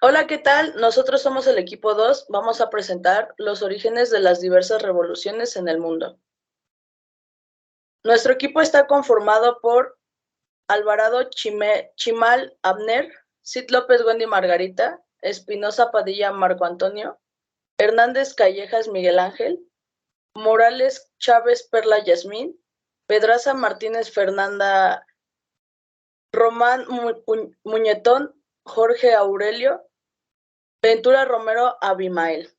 Hola, ¿qué tal? Nosotros somos el equipo 2. Vamos a presentar los orígenes de las diversas revoluciones en el mundo. Nuestro equipo está conformado por Alvarado Chimal Abner, Cid López Wendy Margarita, Espinosa Padilla Marco Antonio, Hernández Callejas Miguel Ángel, Morales Chávez Perla Yasmín, Pedraza Martínez Fernanda, Román Muñetón Jorge Aurelio, Ventura Romero Abimael.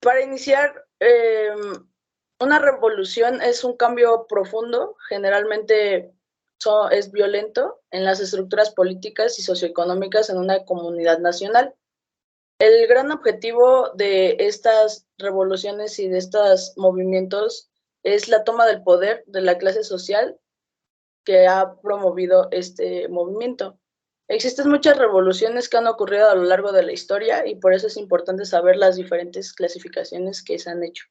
Para iniciar, una revolución es un cambio profundo, generalmente es violento en las estructuras políticas y socioeconómicas en una comunidad nacional. El gran objetivo de estas revoluciones y de estos movimientos es la toma del poder de la clase social que ha promovido este movimiento. Existen muchas revoluciones que han ocurrido a lo largo de la historia y por eso es importante saber las diferentes clasificaciones que se han hecho.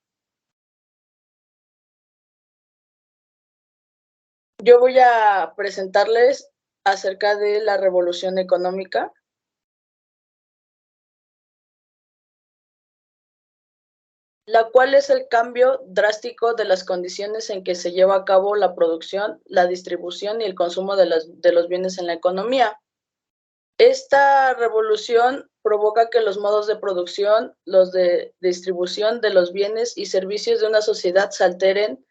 Yo voy a presentarles acerca de la revolución económica. La cual es el cambio drástico de las condiciones en que se lleva a cabo la producción, la distribución y el consumo de los bienes en la economía. Esta revolución provoca que los modos de producción, los de distribución de los bienes y servicios de una sociedad se alteren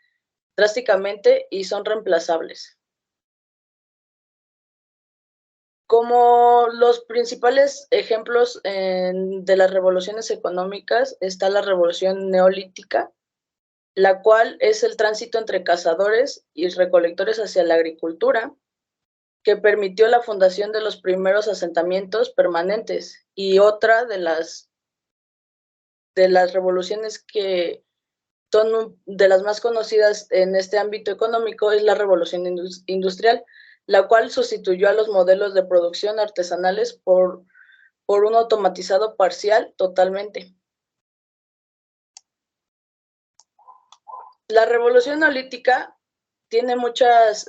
drásticamente y son reemplazables. Como los principales ejemplos de las revoluciones económicas está la revolución neolítica, la cual es el tránsito entre cazadores y recolectores hacia la agricultura, que permitió la fundación de los primeros asentamientos permanentes. Y otra de las revoluciones que son de las más conocidas en este ámbito económico es la revolución industrial, la cual sustituyó a los modelos de producción artesanales por un automatizado parcial totalmente. La revolución neolítica tiene muchas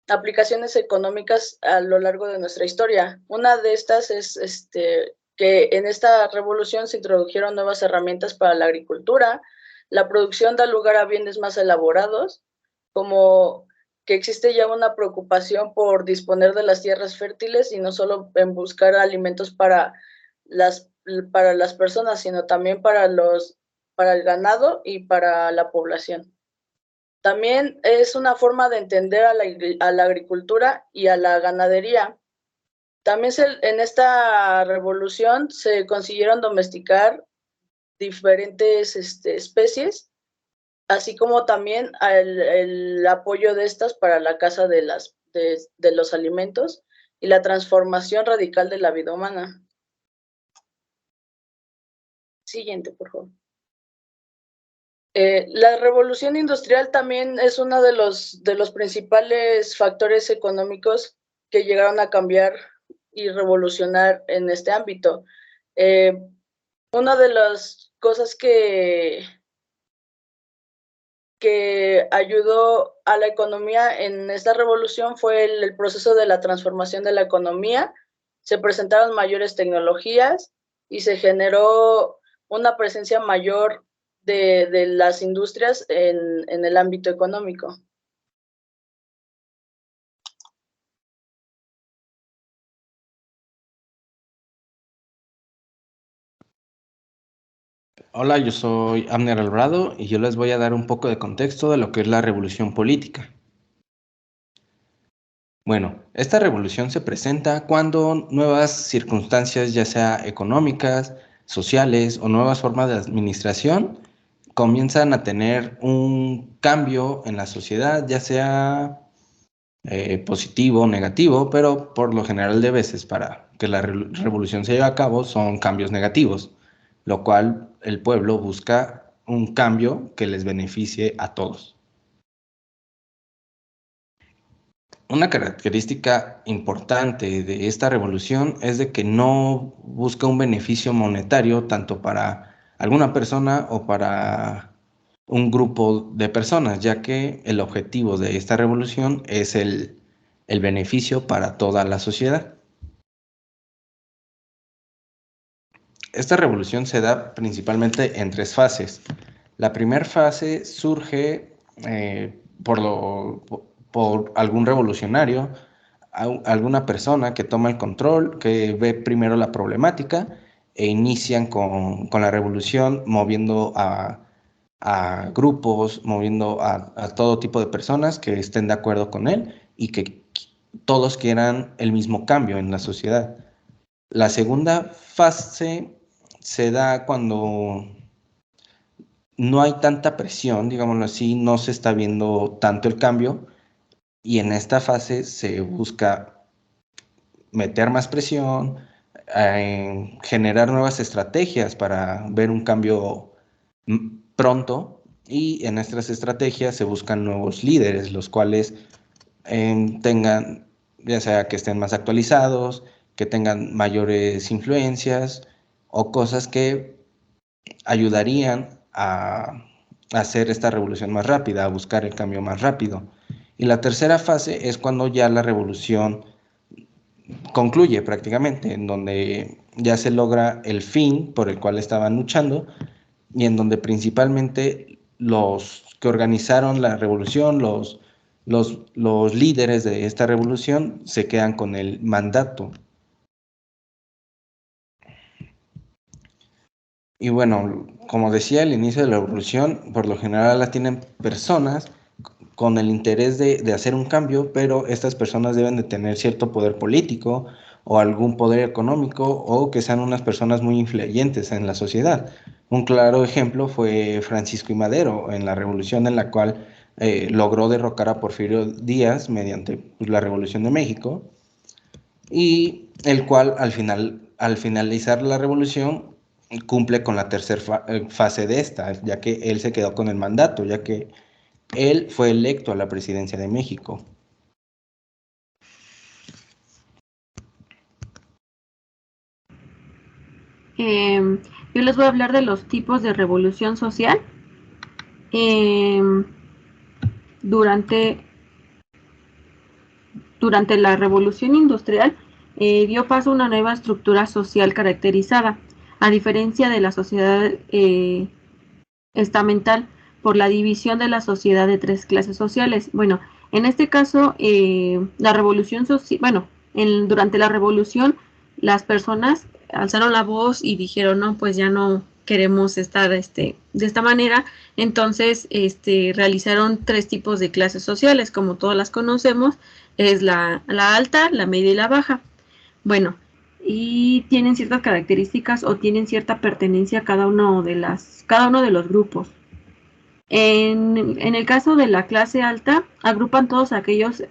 aplicaciones económicas a lo largo de nuestra historia. Una de estas es que en esta revolución se introdujeron nuevas herramientas para la agricultura, la producción da lugar a bienes más elaborados, como que existe ya una preocupación por disponer de las tierras fértiles y no solo en buscar alimentos para las personas, sino también para el ganado y para la población. También es una forma de entender a la agricultura y a la ganadería. También en esta revolución se consiguieron domesticar diferentes especies, así como también el apoyo de estas para la caza de los alimentos y la transformación radical de la vida humana. Siguiente, por favor. La revolución industrial también es uno de los principales factores económicos que llegaron a cambiar y revolucionar en este ámbito. Una de las cosas que ayudó a la economía en esta revolución fue el proceso de la transformación de la economía. Se presentaron mayores tecnologías y se generó una presencia mayor de las industrias en el ámbito económico. Hola, yo soy Abner Alvarado y yo les voy a dar un poco de contexto de lo que es la revolución política. Bueno, esta revolución se presenta cuando nuevas circunstancias, ya sea económicas, sociales o nuevas formas de administración, comienzan a tener un cambio en la sociedad, ya sea positivo o negativo, pero por lo general de veces para que la revolución se lleve a cabo son cambios negativos, lo cual el pueblo busca un cambio que les beneficie a todos. Una característica importante de esta revolución es de que no busca un beneficio monetario tanto para alguna persona o para un grupo de personas, ya que el objetivo de esta revolución es el beneficio para toda la sociedad. Esta revolución se da principalmente en 3 fases. La primera fase surge por algún revolucionario, alguna persona que toma el control, que ve primero la problemática e inician con la revolución moviendo a grupos, moviendo a todo tipo de personas que estén de acuerdo con él y que todos quieran el mismo cambio en la sociedad. La segunda fase se da cuando no hay tanta presión, digámoslo así, no se está viendo tanto el cambio y en esta fase se busca meter más presión, generar nuevas estrategias para ver un cambio pronto y en estas estrategias se buscan nuevos líderes, los cuales tengan, ya sea que estén más actualizados, que tengan mayores influencias o cosas que ayudarían a hacer esta revolución más rápida, a buscar el cambio más rápido. Y la tercera fase es cuando ya la revolución concluye prácticamente, en donde ya se logra el fin por el cual estaban luchando y en donde principalmente los que organizaron la revolución, los líderes de esta revolución se quedan con el mandato. Y bueno, como decía, el inicio de la revolución por lo general la tienen personas con el interés de hacer un cambio, pero estas personas deben de tener cierto poder político o algún poder económico o que sean unas personas muy influyentes en la sociedad. Un claro ejemplo fue Francisco I. Madero en la revolución en la cual logró derrocar a Porfirio Díaz mediante la Revolución de México y el cual al finalizar la revolución cumple con la tercera fase de esta, ya que él se quedó con el mandato, ya que él fue electo a la presidencia de México. Yo les voy a hablar de los tipos de revolución social. Durante la revolución industrial dio paso a una nueva estructura social caracterizada, a diferencia de la sociedad estamental, por la división de la sociedad de 3 clases sociales. Bueno, en este caso, la revolución social, durante la revolución, las personas alzaron la voz y dijeron, no, pues ya no queremos estar de esta manera. Entonces, realizaron 3 tipos de clases sociales, como todas las conocemos, es la alta, la media y la baja. Bueno, y tienen ciertas características o tienen cierta pertenencia a cada uno de los grupos. En el caso de la clase alta, agrupan todos aquellos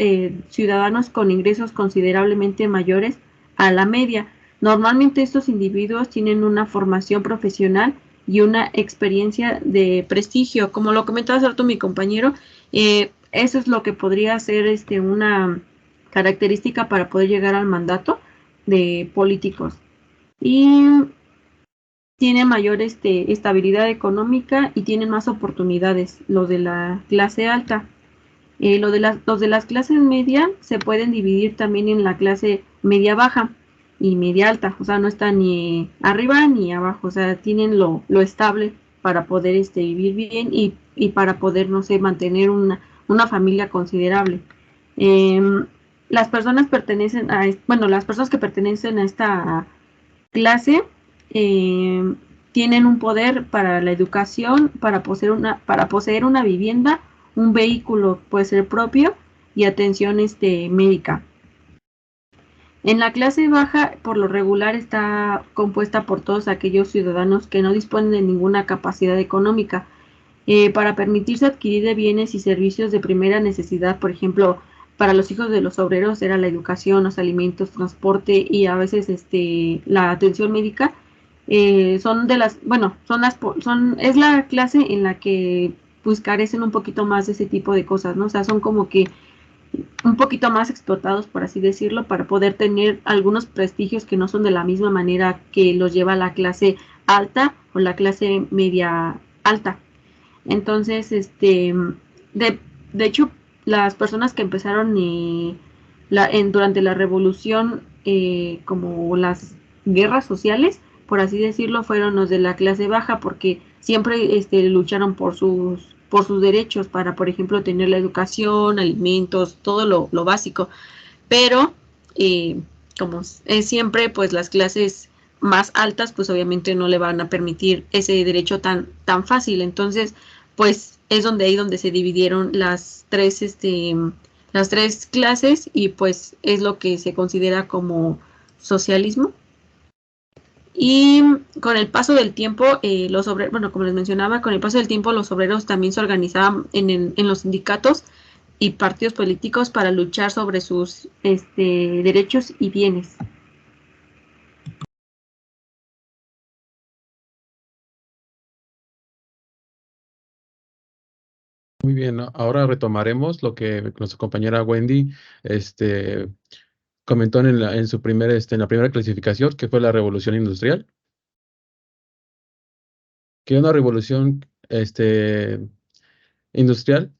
ciudadanos con ingresos considerablemente mayores a la media. Normalmente estos individuos tienen una formación profesional y una experiencia de prestigio. Como lo comentaba hace rato mi compañero, eso es lo que podría ser una característica para poder llegar al mandato de políticos. Y tienen mayor estabilidad económica y tienen más oportunidades los de la clase alta. Los de las clases media se pueden dividir también en la clase media baja y media alta, o sea, no están ni arriba ni abajo, o sea, tienen lo estable para poder vivir bien y para poder, no sé, mantener una familia considerable. Las personas pertenecen las personas que pertenecen a esta clase tienen un poder para la educación, para poseer una vivienda, un vehículo puede ser propio y atención médica. En la clase baja, por lo regular, está compuesta por todos aquellos ciudadanos que no disponen de ninguna capacidad económica para permitirse adquirir de bienes y servicios de primera necesidad. Por ejemplo, para los hijos de los obreros era la educación, los alimentos, transporte y a veces la atención médica. Es la clase en la que pues carecen un poquito más de ese tipo de cosas, ¿no? O sea, son como que un poquito más explotados, por así decirlo, para poder tener algunos prestigios que no son de la misma manera que los lleva la clase alta o la clase media alta. Entonces, de hecho, las personas que empezaron durante la revolución, como las guerras sociales, por así decirlo, fueron los de la clase baja, porque siempre lucharon por sus derechos para, por ejemplo, tener la educación, alimentos, todo lo básico. Pero, como es siempre, pues las clases más altas, pues obviamente no le van a permitir ese derecho tan fácil. Entonces, pues es donde se dividieron las tres clases, y pues es lo que se considera como socialismo. Y con el paso del tiempo, los obreros, bueno, como les mencionaba, con el paso del tiempo los obreros también se organizaban en los sindicatos y partidos políticos para luchar sobre sus derechos y bienes. Muy bien, ¿no? Ahora retomaremos lo que nuestra compañera Wendy comentó en la primera clasificación, que fue la revolución industrial. Que una revolución industrial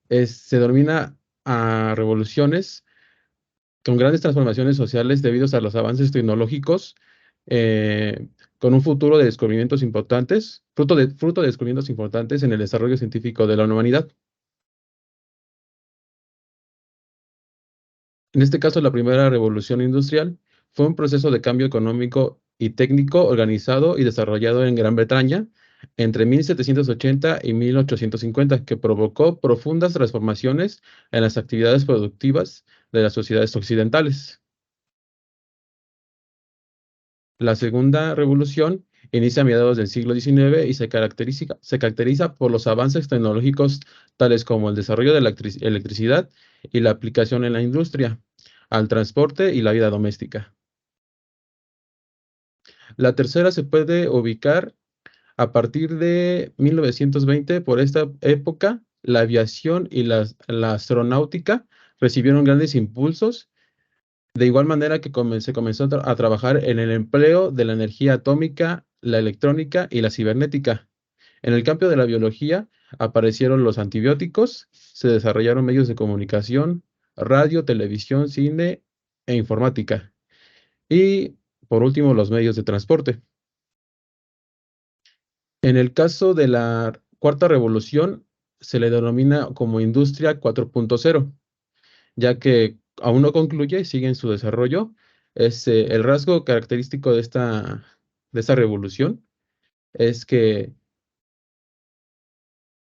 se denomina a revoluciones con grandes transformaciones sociales debido a los avances tecnológicos, con un futuro de descubrimientos importantes, fruto de descubrimientos importantes en el desarrollo científico de la humanidad. En este caso, la primera revolución industrial fue un proceso de cambio económico y técnico organizado y desarrollado en Gran Bretaña entre 1780 y 1850, que provocó profundas transformaciones en las actividades productivas de las sociedades occidentales. La segunda revolución inicia a mediados del siglo XIX y se caracteriza por los avances tecnológicos tales como el desarrollo de la electricidad y la aplicación en la industria, al transporte y la vida doméstica. La tercera se puede ubicar a partir de 1920. Por esta época, la aviación y la astronáutica recibieron grandes impulsos, de igual manera que se comenzó a trabajar en el empleo de la energía atómica, la electrónica y la cibernética. En el campo de la biología aparecieron los antibióticos, se desarrollaron medios de comunicación, radio, televisión, cine e informática. Y, por último, los medios de transporte. En el caso de la cuarta revolución, se le denomina como Industria 4.0, ya que aún no concluye y sigue en su desarrollo. El rasgo característico de esta revolución es que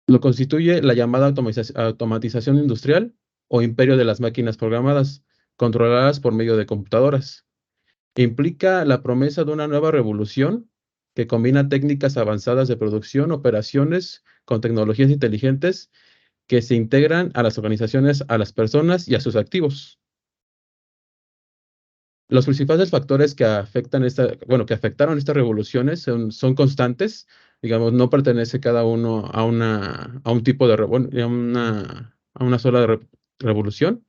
lo constituye la llamada automatización industrial o imperio de las máquinas programadas, controladas por medio de computadoras. Implica la promesa de una nueva revolución que combina técnicas avanzadas de producción, operaciones con tecnologías inteligentes que se integran a las organizaciones, a las personas y a sus activos. Los principales factores que afectaron estas revoluciones son constantes. Digamos, no pertenece cada uno a un tipo de a una sola revolución.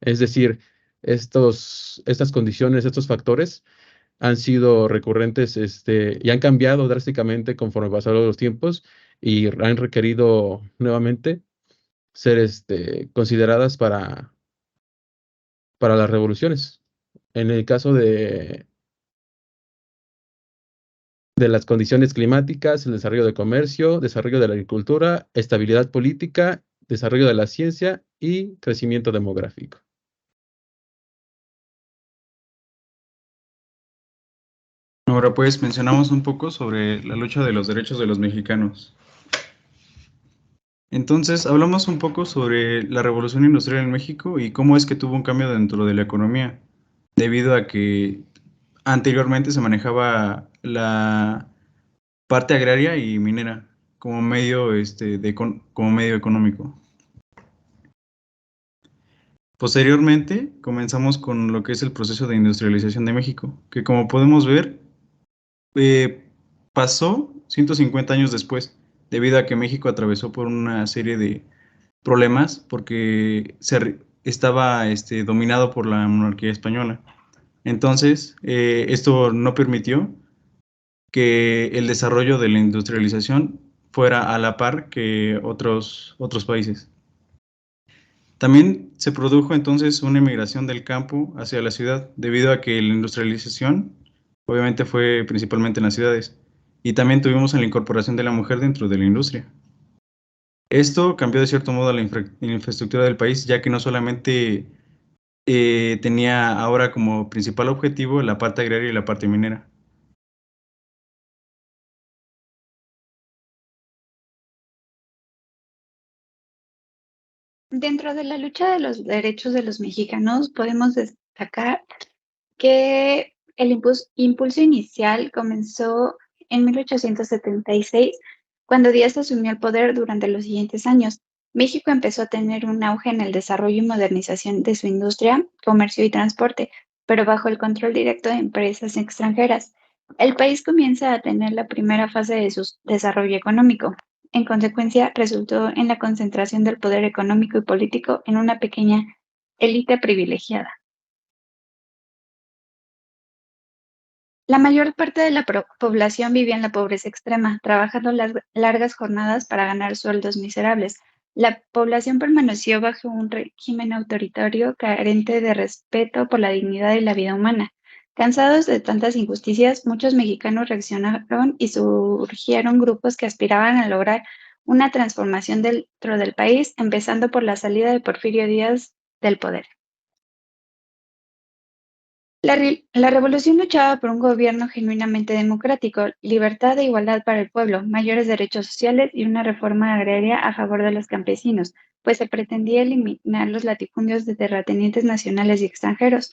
Es decir, estas condiciones, estos factores han sido recurrentes y han cambiado drásticamente conforme pasaron los tiempos y han requerido nuevamente ser consideradas para las revoluciones. En el caso de las condiciones climáticas, el desarrollo del comercio, desarrollo de la agricultura, estabilidad política, desarrollo de la ciencia y crecimiento demográfico. Ahora pues mencionamos un poco sobre la lucha de los derechos de los mexicanos. Entonces hablamos un poco sobre la revolución industrial en México y cómo es que tuvo un cambio dentro de la economía, debido a que anteriormente se manejaba la parte agraria y minera como medio, como medio económico. Posteriormente comenzamos con lo que es el proceso de industrialización de México, que como podemos ver, pasó 150 años después, debido a que México atravesó por una serie de problemas porque estaba dominado por la monarquía española. Entonces, esto no permitió que el desarrollo de la industrialización fuera a la par que otros países. También se produjo entonces una emigración del campo hacia la ciudad, debido a que la industrialización obviamente fue principalmente en las ciudades, y también tuvimos la incorporación de la mujer dentro de la industria. Esto cambió de cierto modo la infraestructura del país, ya que no solamente tenía ahora como principal objetivo la parte agraria y la parte minera. Dentro de la lucha de los derechos de los mexicanos, podemos destacar que el impulso inicial comenzó en 1876, cuando Díaz asumió el poder. Durante los siguientes años, México empezó a tener un auge en el desarrollo y modernización de su industria, comercio y transporte, pero bajo el control directo de empresas extranjeras. El país comienza a tener la primera fase de su desarrollo económico. En consecuencia, resultó en la concentración del poder económico y político en una pequeña élite privilegiada. La mayor parte de la población vivía en la pobreza extrema, trabajando largas jornadas para ganar sueldos miserables. La población permaneció bajo un régimen autoritario carente de respeto por la dignidad y la vida humana. Cansados de tantas injusticias, muchos mexicanos reaccionaron y surgieron grupos que aspiraban a lograr una transformación dentro del país, empezando por la salida de Porfirio Díaz del poder. La revolución luchaba por un gobierno genuinamente democrático, libertad e igualdad para el pueblo, mayores derechos sociales y una reforma agraria a favor de los campesinos, pues se pretendía eliminar los latifundios de terratenientes nacionales y extranjeros.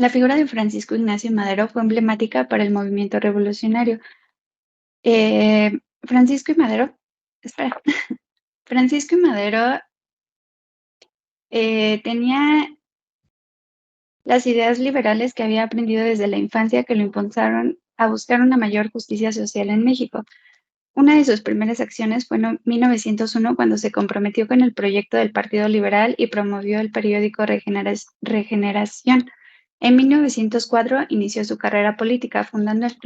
La figura de Francisco Ignacio Madero fue emblemática para el movimiento revolucionario. Francisco y Madero tenía las ideas liberales que había aprendido desde la infancia, que lo impulsaron a buscar una mayor justicia social en México. Una de sus primeras acciones fue en 1901, cuando se comprometió con el proyecto del Partido Liberal y promovió el periódico Regeneración. En 1904 inició su carrera política, fundando el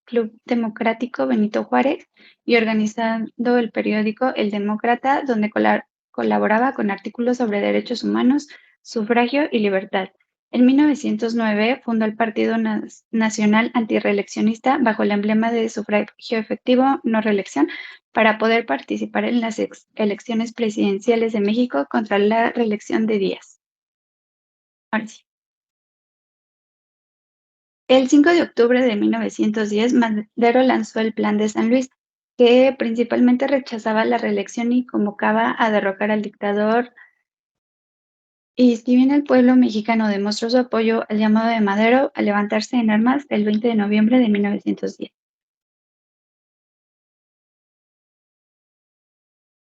Club Democrático Benito Juárez y organizando el periódico El Demócrata, donde colaboraba con artículos sobre derechos humanos, sufragio y libertad. En 1909 fundó el Partido Nacional Antirreeleccionista bajo el emblema de sufragio efectivo, no reelección, para poder participar en las elecciones presidenciales de México contra la reelección de Díaz. Ahora sí. El 5 de octubre de 1910, Madero lanzó el Plan de San Luis, que principalmente rechazaba la reelección y convocaba a derrocar al dictador. Y si bien el pueblo mexicano demostró su apoyo al llamado de Madero a levantarse en armas el 20 de noviembre de 1910.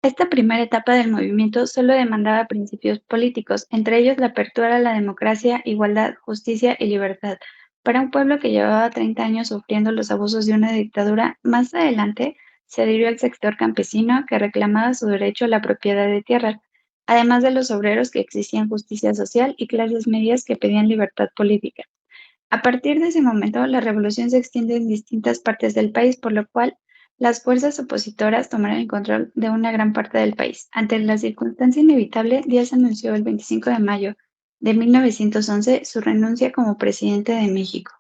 Esta primera etapa del movimiento solo demandaba principios políticos, entre ellos la apertura a la democracia, igualdad, justicia y libertad. Para un pueblo que llevaba 30 años sufriendo los abusos de una dictadura, más adelante se adhirió al sector campesino, que reclamaba su derecho a la propiedad de tierras, además de los obreros, que exigían justicia social, y clases medias, que pedían libertad política. A partir de ese momento, la revolución se extiende en distintas partes del país, por lo cual las fuerzas opositoras tomaron el control de una gran parte del país. Ante la circunstancia inevitable, Díaz anunció el 25 de mayo de 1911 su renuncia como presidente de México.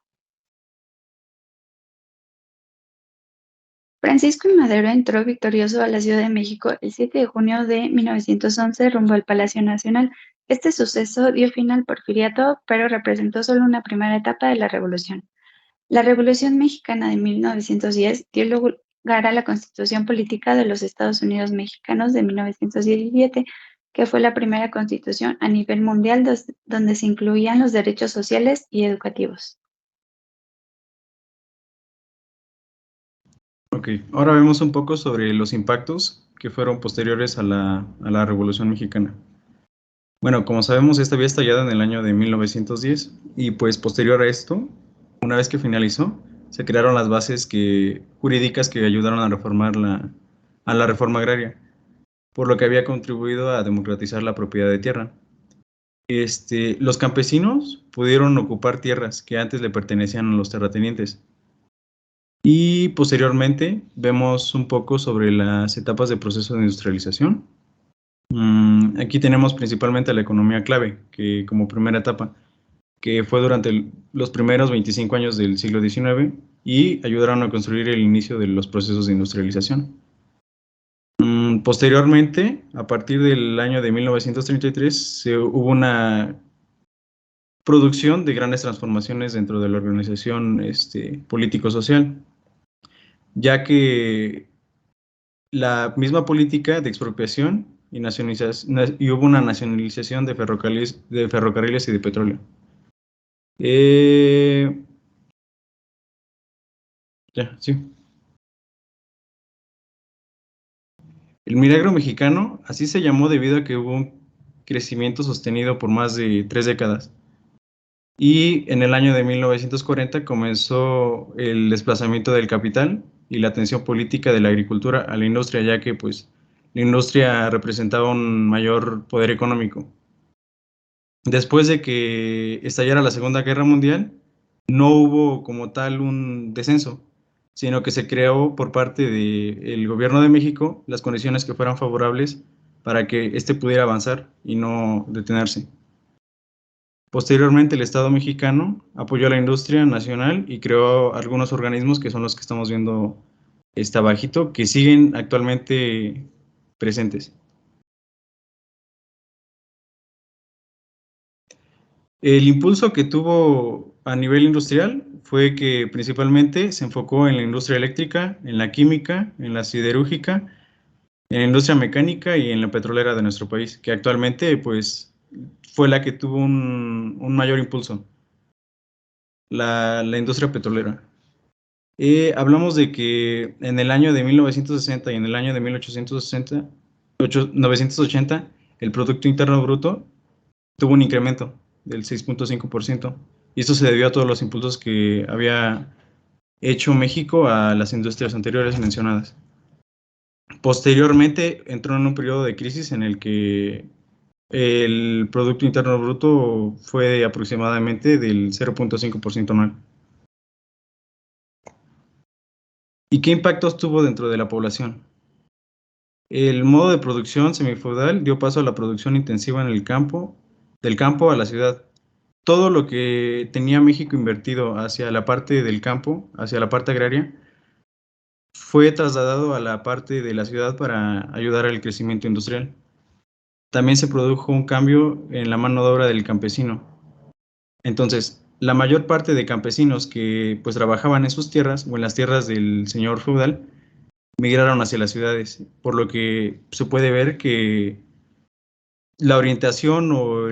Francisco I. Madero entró victorioso a la Ciudad de México el 7 de junio de 1911 rumbo al Palacio Nacional. Este suceso dio fin al porfiriato, pero representó solo una primera etapa de la revolución. La Revolución Mexicana de 1910 dio lugar a la Constitución Política de los Estados Unidos Mexicanos de 1917, que fue la primera constitución a nivel mundial donde se incluían los derechos sociales y educativos. Ok, ahora vemos un poco sobre los impactos que fueron posteriores a la Revolución Mexicana. Bueno, como sabemos, esta había estallado en el año de 1910 y pues posterior a esto, una vez que finalizó, se crearon las bases jurídicas que ayudaron a reformar a la reforma agraria, por lo que había contribuido a democratizar la propiedad de tierra. Los campesinos pudieron ocupar tierras que antes le pertenecían a los terratenientes. Y posteriormente vemos un poco sobre las etapas de proceso de industrialización. Aquí tenemos principalmente la economía clave, que como primera etapa, que fue durante los primeros 25 años del siglo XIX y ayudaron a construir el inicio de los procesos de industrialización. Posteriormente, a partir del año de 1933, hubo una producción de grandes transformaciones dentro de la organización político-social, ya que la misma política de expropiación y hubo una nacionalización de ferrocarriles y de petróleo. Sí. El milagro mexicano así se llamó debido a que hubo un crecimiento sostenido por más de 3 décadas. Y en el año de 1940 comenzó el desplazamiento del capital y la atención política de la agricultura a la industria, ya que pues la industria representaba un mayor poder económico. Después de que estallara la Segunda Guerra Mundial, no hubo como tal un descenso, sino que se creó por parte del gobierno de México las condiciones que fueran favorables para que éste pudiera avanzar y no detenerse. Posteriormente, el Estado mexicano apoyó a la industria nacional y creó algunos organismos que son los que estamos viendo abajito, que siguen actualmente presentes. El impulso que tuvo a nivel industrial fue que principalmente se enfocó en la industria eléctrica, en la química, en la siderúrgica, en la industria mecánica y en la petrolera de nuestro país, que actualmente pues fue la que tuvo un mayor impulso, la industria petrolera. Hablamos de que en el año de 1960 y en el año de 1980, el Producto Interno Bruto tuvo un incremento del 6.5%. Y esto se debió a todos los impulsos que había hecho México a las industrias anteriores mencionadas. Posteriormente entró en un periodo de crisis en el que el Producto Interno Bruto fue aproximadamente del 0.5% anual. ¿Y qué impactos tuvo dentro de la población? El modo de producción semifeudal dio paso a la producción intensiva en el campo, del campo a la ciudad. Todo lo que tenía México invertido hacia la parte del campo, hacia la parte agraria, fue trasladado a la parte de la ciudad para ayudar al crecimiento industrial. También se produjo un cambio en la mano de obra del campesino. Entonces, la mayor parte de campesinos que pues trabajaban en sus tierras o en las tierras del señor feudal migraron hacia las ciudades, por lo que se puede ver que la orientación o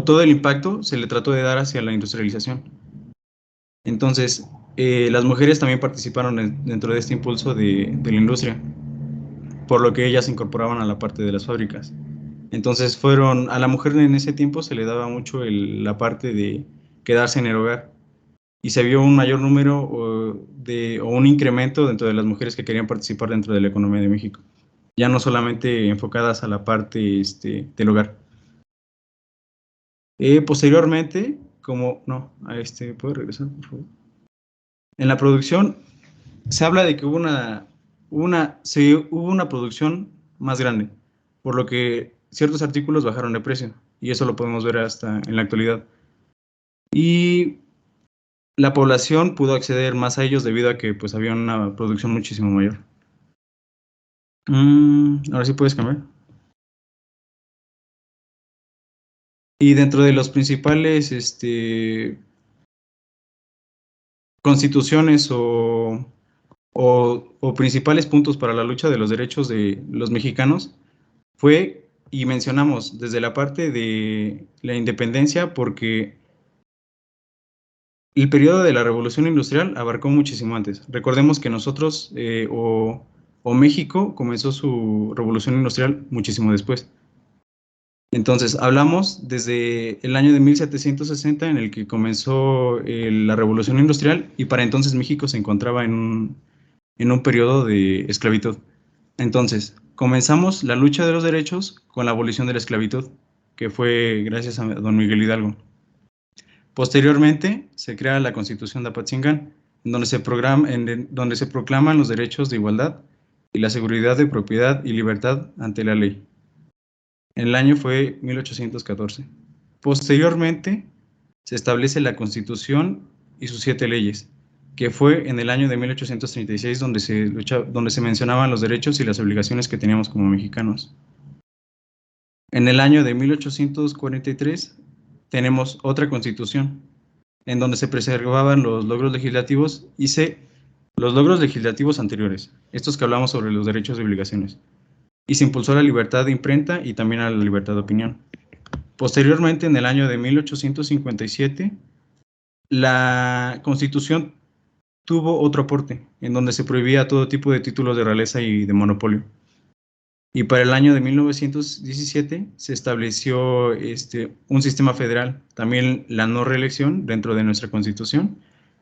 todo el impacto se le trató de dar hacia la industrialización. Entonces, las mujeres también participaron dentro de este impulso de la industria, por lo que ellas se incorporaban a la parte de las fábricas. Entonces a la mujer en ese tiempo se le daba mucho la parte de quedarse en el hogar y se vio un mayor número o un incremento dentro de las mujeres que querían participar dentro de la economía de México, ya no solamente enfocadas a la parte del hogar. Posteriormente, ¿puedo regresar, por favor? En la producción se habla de que hubo una producción más grande, por lo que ciertos artículos bajaron de precio, y eso lo podemos ver hasta en la actualidad. Y la población pudo acceder más a ellos debido a que pues había una producción muchísimo mayor. Ahora sí puedes cambiar. Y dentro de los principales constituciones o principales puntos para la lucha de los derechos de los mexicanos fue, y mencionamos desde la parte de la independencia, porque el periodo de la Revolución Industrial abarcó muchísimo antes. Recordemos que nosotros o México comenzó su revolución industrial muchísimo después. Entonces, hablamos desde el año de 1760 en el que comenzó la revolución industrial, y para entonces México se encontraba en un periodo de esclavitud. Entonces, comenzamos la lucha de los derechos con la abolición de la esclavitud, que fue gracias a don Miguel Hidalgo. Posteriormente, se crea la Constitución de Apatzingán, en donde se proclaman los derechos de igualdad y la seguridad de propiedad y libertad ante la ley. El año fue 1814. Posteriormente, se establece la Constitución y sus 7 leyes, que fue en el año de 1836 donde se mencionaban los derechos y las obligaciones que teníamos como mexicanos. En el año de 1843 tenemos otra Constitución, en donde se preservaban los logros legislativos los logros legislativos anteriores, estos que hablamos sobre los derechos y obligaciones, y se impulsó la libertad de imprenta y también a la libertad de opinión. Posteriormente, en el año de 1857, la Constitución tuvo otro aporte, en donde se prohibía todo tipo de títulos de realeza y de monopolio. Y para el año de 1917 se estableció un sistema federal, también la no reelección dentro de nuestra Constitución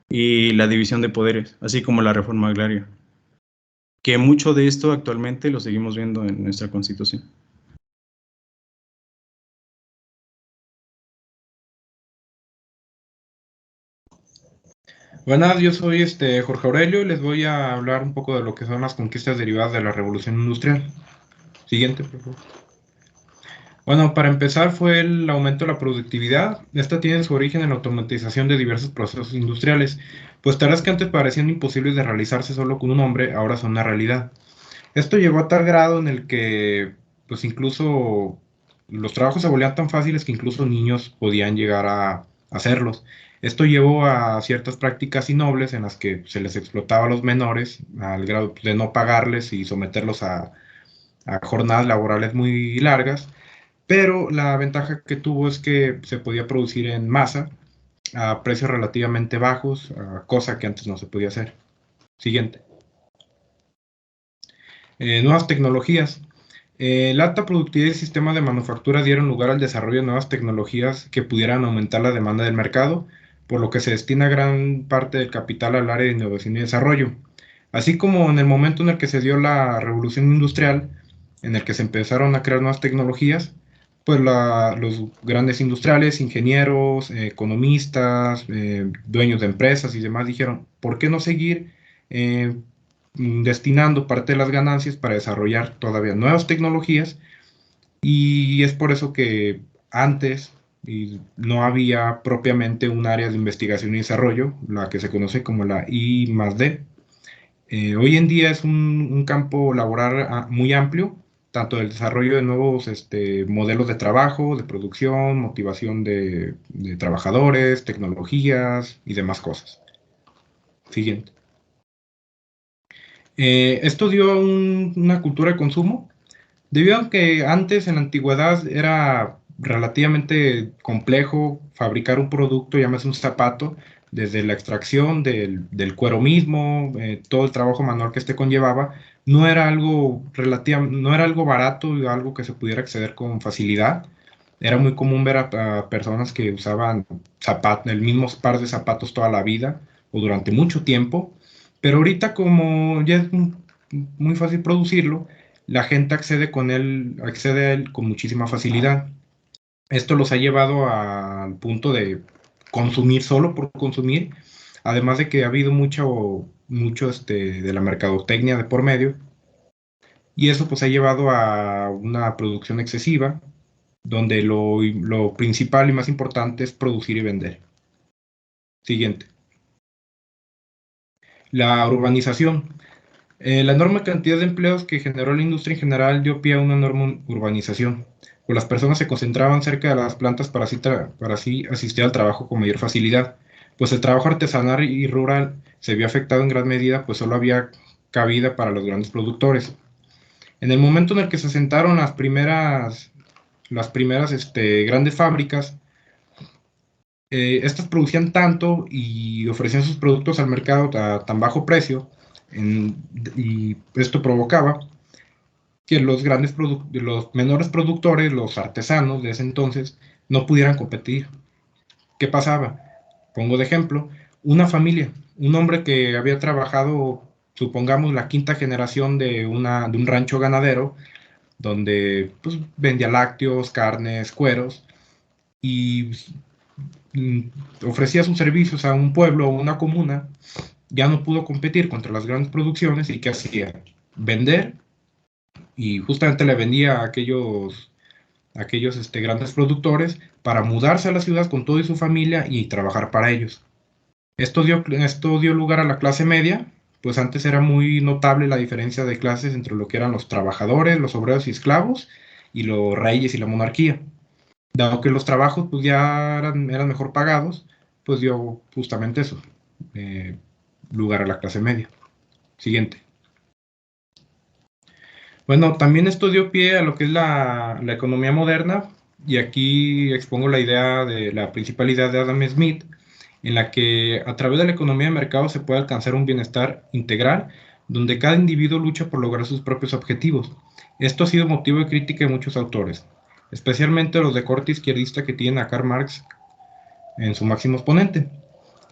y la división de poderes, así como la reforma agraria, que mucho de esto actualmente lo seguimos viendo en nuestra Constitución. Buenas, yo soy Jorge Aurelio y les voy a hablar un poco de lo que son las conquistas derivadas de la Revolución Industrial. Siguiente, por favor. Bueno, para empezar fue el aumento de la productividad. Esta tiene su origen en la automatización de diversos procesos industriales, pues tareas que antes parecían imposibles de realizarse solo con un hombre, ahora son una realidad. Esto llegó a tal grado en el que, pues incluso los trabajos se volvían tan fáciles que incluso niños podían llegar a hacerlos. Esto llevó a ciertas prácticas innobles en las que se les explotaba a los menores al grado de no pagarles y someterlos a jornadas laborales muy largas, pero la ventaja que tuvo es que se podía producir en masa a precios relativamente bajos, cosa que antes no se podía hacer. Siguiente. Nuevas tecnologías. La alta productividad y sistemas de manufactura dieron lugar al desarrollo de nuevas tecnologías que pudieran aumentar la demanda del mercado, por lo que se destina gran parte del capital al área de innovación y desarrollo. Así como en el momento en el que se dio la revolución industrial, en el que se empezaron a crear nuevas tecnologías, pues los grandes industriales, ingenieros, economistas, dueños de empresas y demás dijeron, ¿por qué no seguir destinando parte de las ganancias para desarrollar todavía nuevas tecnologías? Y es por eso que antes no había propiamente un área de investigación y desarrollo, la que se conoce como la I+D. Hoy en día es un campo laboral muy amplio, tanto del desarrollo de nuevos modelos de trabajo, de producción, motivación de trabajadores, tecnologías y demás cosas. Siguiente. Esto dio una cultura de consumo, debido a que antes en la antigüedad era relativamente complejo fabricar un producto, llámese un zapato, desde la extracción del cuero mismo, todo el trabajo manual que conllevaba, no era algo barato y algo que se pudiera acceder con facilidad. Era muy común ver a personas que usaban el mismo par de zapatos toda la vida o durante mucho tiempo, pero ahorita como ya es muy fácil producirlo, la gente accede a él con muchísima facilidad. Esto los ha llevado al punto de consumir solo por consumir, además de que ha habido mucho de la mercadotecnia de por medio, y eso pues ha llevado a una producción excesiva, donde lo principal y más importante es producir y vender. Siguiente. La urbanización. La enorme cantidad de empleos que generó la industria en general dio pie a una enorme urbanización, pues las personas se concentraban cerca de las plantas para así asistir al trabajo con mayor facilidad, pues el trabajo artesanal y rural se vio afectado en gran medida, pues solo había cabida para los grandes productores. En el momento en el que se asentaron las primeras grandes fábricas, estas producían tanto y ofrecían sus productos al mercado a tan bajo precio, y esto provocaba que los menores productores, los artesanos de ese entonces, no pudieran competir. ¿Qué pasaba? Pongo de ejemplo, una familia, un hombre que había trabajado, supongamos, la quinta generación de un rancho ganadero, donde pues, vendía lácteos, carnes, cueros, y ofrecía sus servicios a un pueblo o una comuna, ya no pudo competir contra las grandes producciones y ¿qué hacía? Vender, y justamente le vendía a aquellos grandes productores para mudarse a la ciudad con todo y su familia y trabajar para ellos. Esto dio lugar a la clase media, pues antes era muy notable la diferencia de clases entre lo que eran los trabajadores, los obreros y esclavos, y los reyes y la monarquía. Dado que los trabajos pues ya eran mejor pagados, pues dio justamente eso, lugar a la clase media. Siguiente. Bueno, también esto dio pie a lo que es la economía moderna, y aquí expongo la principal idea de Adam Smith, en la que a través de la economía de mercado se puede alcanzar un bienestar integral, donde cada individuo lucha por lograr sus propios objetivos. Esto ha sido motivo de crítica de muchos autores, especialmente los de corte izquierdista que tienen a Karl Marx en su máximo exponente.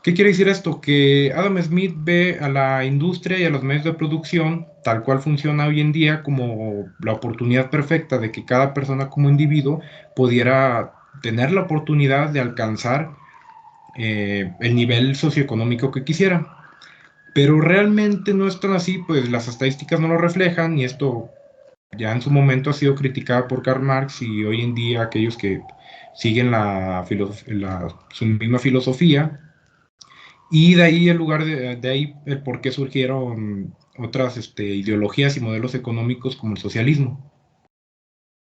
¿Qué quiere decir esto? Que Adam Smith ve a la industria y a los medios de producción, tal cual funciona hoy en día, como la oportunidad perfecta de que cada persona como individuo pudiera tener la oportunidad de alcanzar el nivel socioeconómico que quisiera. Pero realmente no es tan así, pues las estadísticas no lo reflejan, y esto ya en su momento ha sido criticado por Karl Marx, y hoy en día aquellos que siguen su misma filosofía. Y de ahí el por qué surgieron otras ideologías y modelos económicos como el socialismo.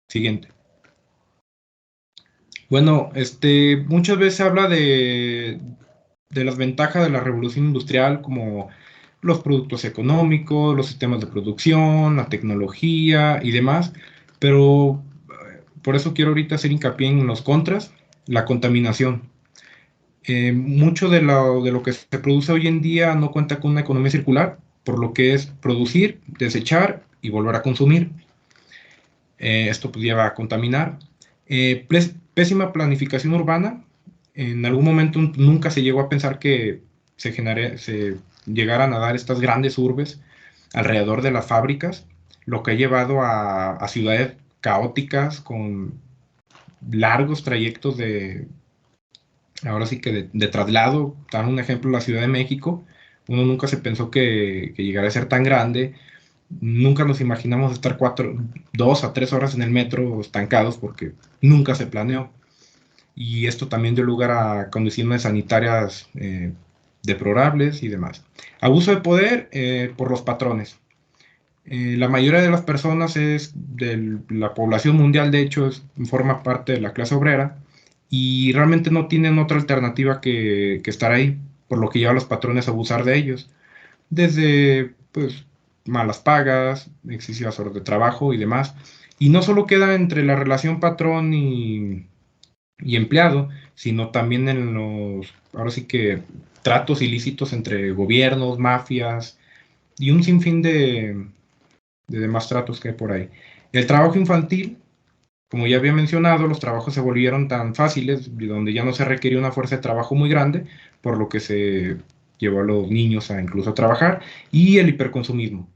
Siguiente. Bueno, muchas veces se habla de las ventajas de la revolución industrial, como los productos económicos, los sistemas de producción, la tecnología y demás, pero por eso quiero ahorita hacer hincapié en los contras, la contaminación. Mucho de lo que se produce hoy en día no cuenta con una economía circular, por lo que es producir, desechar y volver a consumir. Esto pues lleva a contaminar. Pésima planificación urbana. En algún momento nunca se llegó a pensar que se llegaran a dar estas grandes urbes alrededor de las fábricas, lo que ha llevado a ciudades caóticas con largos trayectos ahora sí que de traslado. Dar un ejemplo, la Ciudad de México, uno nunca se pensó que llegara a ser tan grande. Nunca nos imaginamos estar 2 a 3 horas en el metro estancados, porque nunca se planeó. Y esto también dio lugar a condiciones sanitarias deplorables y demás. Abuso de poder por los patrones. La mayoría de las personas de la población mundial, de hecho, forma parte de la clase obrera, y realmente no tienen otra alternativa que estar ahí, por lo que lleva a los patrones a abusar de ellos. Desde, pues, malas pagas, excesivas horas de trabajo y demás. Y no solo queda entre la relación patrón y empleado, sino también ahora sí que, tratos ilícitos entre gobiernos, mafias y un sinfín de demás tratos que hay por ahí. El trabajo infantil, como ya había mencionado, los trabajos se volvieron tan fáciles, donde ya no se requería una fuerza de trabajo muy grande, por lo que se llevó a los niños a incluso trabajar. Y el hiperconsumismo,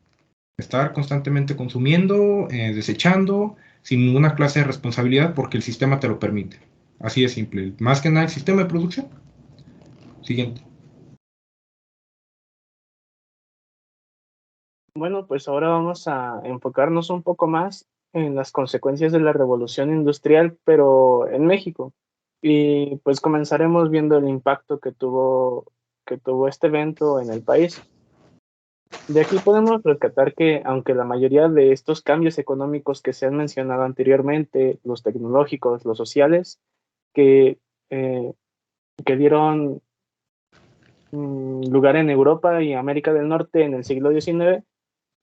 estar constantemente consumiendo, desechando, sin ninguna clase de responsabilidad, porque el sistema te lo permite. Así de simple. Más que nada el sistema de producción. Siguiente. Bueno, pues ahora vamos a enfocarnos un poco más en las consecuencias de la revolución industrial, pero en México. Y pues comenzaremos viendo el impacto que tuvo este evento en el país. De aquí podemos rescatar que, aunque la mayoría de estos cambios económicos que se han mencionado anteriormente, los tecnológicos, los sociales, que dieron lugar en Europa y América del Norte en el siglo XIX,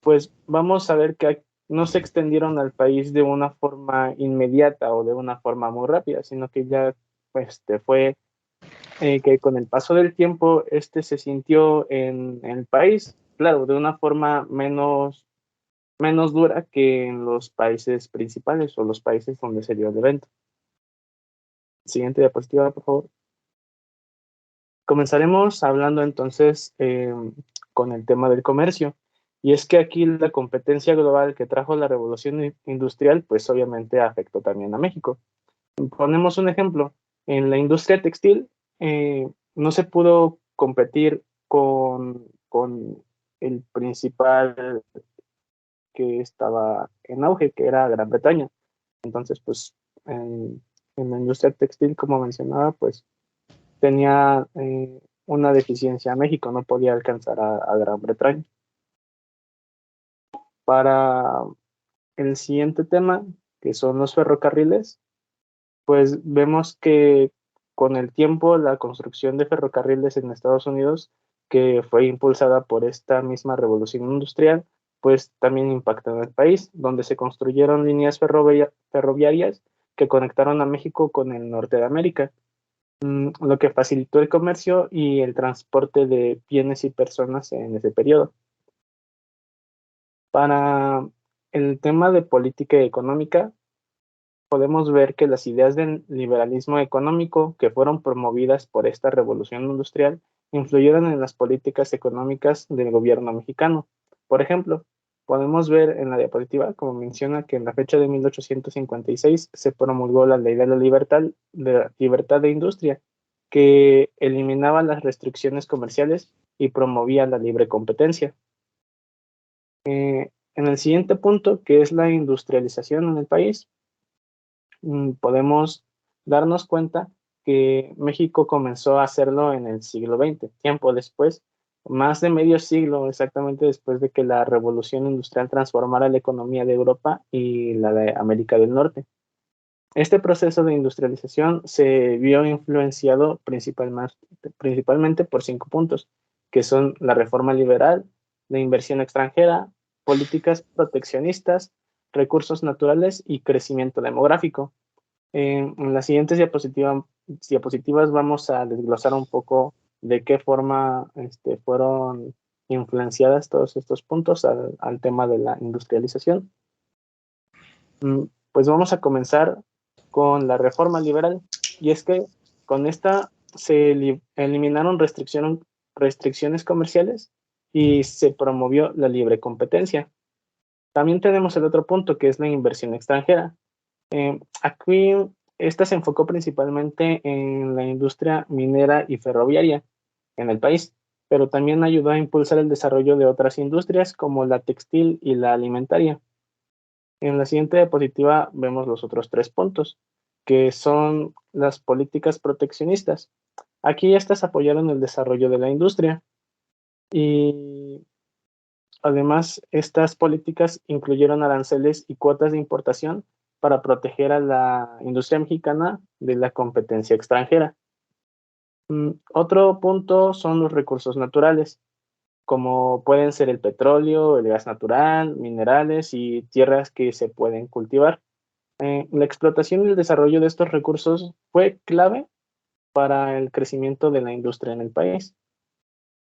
pues vamos a ver que no se extendieron al país de una forma inmediata o de una forma muy rápida, sino que ya pues, fue que con el paso del tiempo se sintió en el país, claro, de una forma menos dura que en los países principales o los países donde se dio el evento. Siguiente diapositiva, por favor. Comenzaremos hablando entonces con el tema del comercio. Y es que aquí la competencia global que trajo la revolución industrial, pues obviamente afectó también a México. Ponemos un ejemplo. En la industria textil, no se pudo competir con el principal que estaba en auge, que era Gran Bretaña. Entonces, pues, en la industria textil, como mencionaba, pues, tenía una deficiencia. México no podía alcanzar a Gran Bretaña. Para el siguiente tema, que son los ferrocarriles, pues vemos que con el tiempo la construcción de ferrocarriles en Estados Unidos, que fue impulsada por esta misma revolución industrial, pues también impactó en el país, donde se construyeron líneas ferroviarias que conectaron a México con el norte de América, lo que facilitó el comercio y el transporte de bienes y personas en ese periodo. Para el tema de política económica, podemos ver que las ideas del liberalismo económico que fueron promovidas por esta revolución industrial influyeron en las políticas económicas del gobierno mexicano. Por ejemplo, podemos ver en la diapositiva, como menciona, que en la fecha de 1856 se promulgó la Ley de la Libertad de Industria, que eliminaba las restricciones comerciales y promovía la libre competencia. En el siguiente punto, que es la industrialización en el país, podemos darnos cuenta que México comenzó a hacerlo en el siglo XX, tiempo después, más de medio siglo exactamente después de que la revolución industrial transformara la economía de Europa y la de América del Norte. Este proceso de industrialización se vio influenciado principalmente por 5 puntos, que son la reforma liberal, la inversión extranjera, políticas proteccionistas, recursos naturales y crecimiento demográfico. En las siguientes diapositivas vamos a desglosar un poco de qué forma fueron influenciadas todos estos puntos al tema de la industrialización. Pues vamos a comenzar con la reforma liberal, y es que con esta se eliminaron restricciones comerciales y se promovió la libre competencia. También tenemos el otro punto, que es la inversión extranjera. Aquí esta se enfocó principalmente en la industria minera y ferroviaria en el país, pero también ayudó a impulsar el desarrollo de otras industrias como la textil y la alimentaria. En la siguiente diapositiva vemos los otros 3 puntos, que son las políticas proteccionistas. Aquí estas apoyaron el desarrollo de la industria y además estas políticas incluyeron aranceles y cuotas de importación para proteger a la industria mexicana de la competencia extranjera. Otro punto son los recursos naturales, como pueden ser el petróleo, el gas natural, minerales y tierras que se pueden cultivar. La explotación y el desarrollo de estos recursos fue clave para el crecimiento de la industria en el país.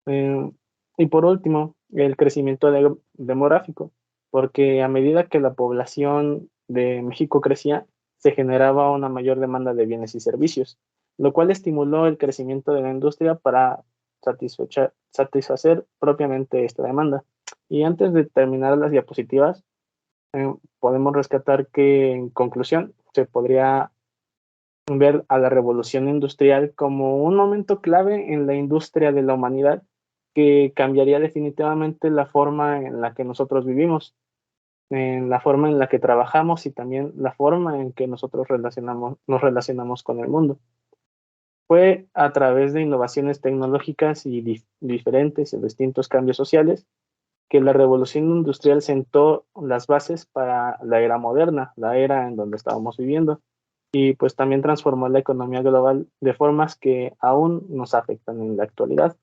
Y por último, el crecimiento demográfico, porque a medida que la población de México crecía, se generaba una mayor demanda de bienes y servicios, lo cual estimuló el crecimiento de la industria para satisfacer propiamente esta demanda. Y antes de terminar las diapositivas, podemos rescatar que, en conclusión, se podría ver a la revolución industrial como un momento clave en la industria de la humanidad que cambiaría definitivamente la forma en la que nosotros vivimos, en la forma en la que trabajamos y también la forma en que nosotros nos relacionamos con el mundo. Fue a través de innovaciones tecnológicas y diferentes y distintos cambios sociales que la revolución industrial sentó las bases para la era moderna, la era en donde estábamos viviendo, y pues también transformó la economía global de formas que aún nos afectan en la actualidad.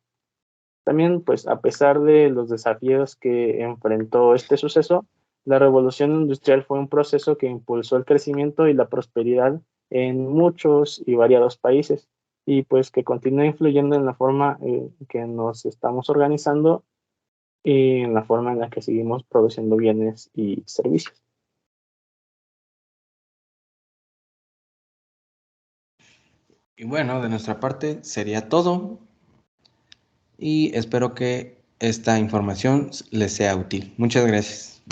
También, pues a pesar de los desafíos que enfrentó este suceso, la revolución industrial fue un proceso que impulsó el crecimiento y la prosperidad en muchos y variados países, y pues que continúa influyendo en la forma que nos estamos organizando y en la forma en la que seguimos produciendo bienes y servicios. Y bueno, de nuestra parte sería todo y espero que esta información les sea útil. Muchas gracias.